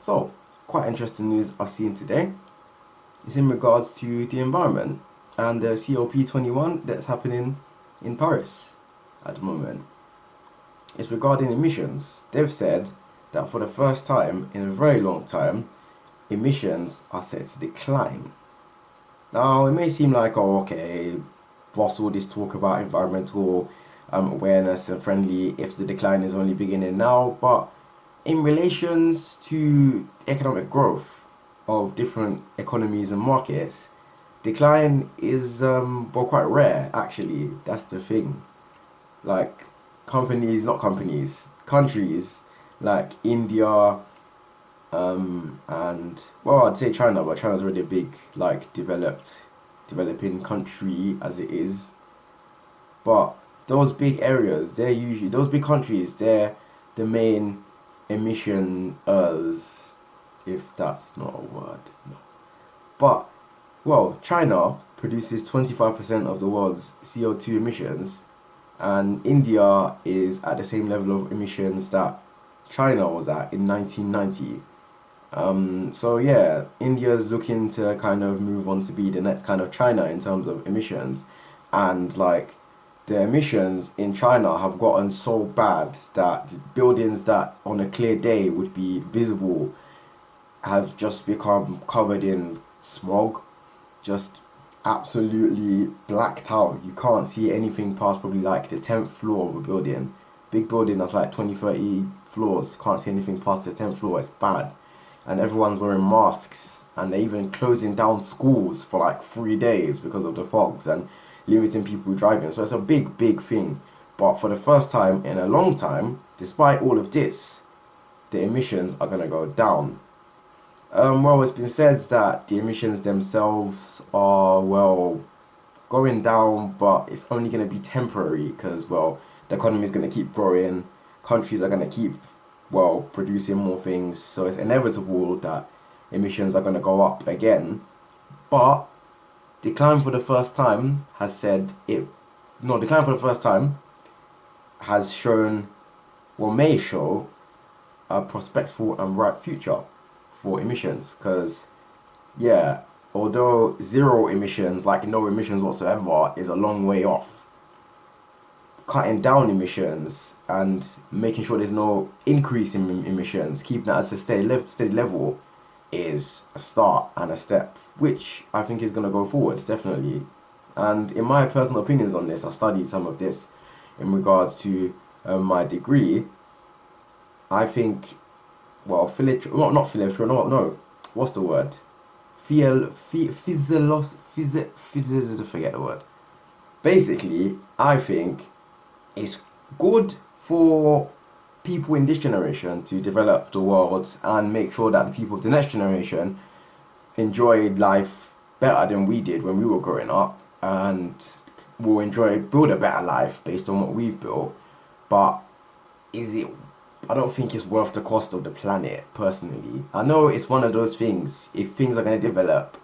So, quite interesting news I've seen today. It's in regards to the environment and the COP21 that's happening in Paris at the moment. It's regarding emissions. They've said that for the first time in a very long time, emissions are set to decline. Now, it may seem like, oh, okay, what's all this talk about environmental awareness and friendly if the decline is only beginning now? But in relations to economic growth of different economies and markets, decline is well quite rare actually. That's the thing. Like companies, not companies, countries like India, and well, I'd say China, but China's already a big like developing country as it is. But those big areas, they're usually those big countries, they're the main emissioners, if that's not a word. No. But well, China produces 25% of the world's CO2 emissions, and India is at the same level of emissions that China was at in 1990. So yeah, India's looking to kind of move on to be the next kind of China in terms of emissions, and like the emissions in China have gotten so bad that buildings that on a clear day would be visible have just become covered in smog, just absolutely blacked out. You can't see anything past probably like the 10th floor of a building. Big building that's like 20, 30 floors. Can't see anything past the 10th floor. It's bad. And everyone's wearing masks. And they're even closing down schools for like 3 days because of the fogs and limiting people driving. So it's a big, big thing. But for the first time in a long time, despite all of this, the emissions are going to go down. Well, it's been said that the emissions themselves are, well, going down, but it's only going to be temporary because, well, the economy is going to keep growing, countries are going to keep, well, producing more things, so it's inevitable that emissions are going to go up again. But Decline for the first time has said it, no, Decline for the first time has shown, or may show, a prospectful and bright future for emissions because yeah, although zero emissions, like no emissions whatsoever, is a long way off, cutting down emissions and making sure there's no increase in emissions, keeping that as a steady level, is a start and a step, which I think is going to go forwards definitely. And in my personal opinions on this, I studied some of this in regards to my degree. I think, well, not philip, no, what's the word? Forget the word. Basically, I think it's good for people in this generation to develop the world and make sure that the people of the next generation enjoyed life better than we did when we were growing up, and will build a better life based on what we've built. But is it I don't think it's worth the cost of the planet, personally. I know it's one of those things, if things are going to develop,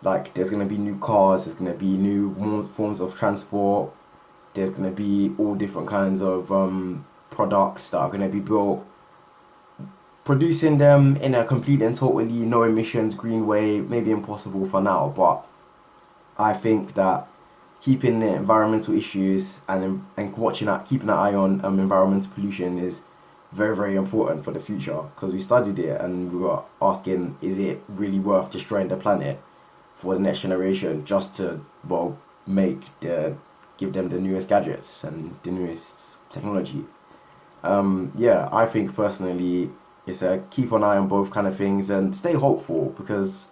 like there's going to be new cars, there's going to be new forms of transport, there's going to be all different kinds of products that are going to be built. Producing them in a complete and totally no emissions green way may be impossible for now, but I think that keeping the environmental issues and keeping an eye on environmental pollution is very, very important for the future because we studied it and we were asking, is it really worth destroying the planet for the next generation just to, well, give them the newest gadgets and the newest technology? Yeah, I think personally it's a keep an eye on both kind of things and stay hopeful because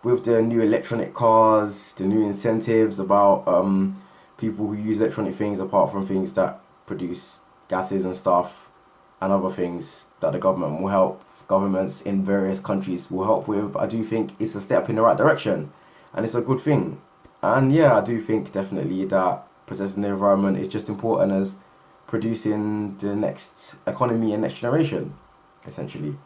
with the new electronic cars, the new incentives about people who use electronic things apart from things that produce gases and stuff and other things that the governments in various countries will help with, I do think it's a step in the right direction and it's a good thing. And yeah, I do think definitely that protecting the environment is just important as producing the next economy and next generation, essentially.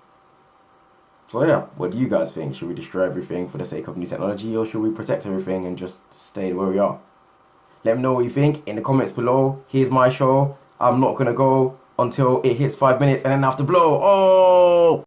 So yeah, what do you guys think? Should we destroy everything for the sake of new technology, or should we protect everything and just stay where we are? Let me know what you think in the comments below. Here's my show. I'm not gonna go until it hits 5 minutes and then I have to blow. Oh!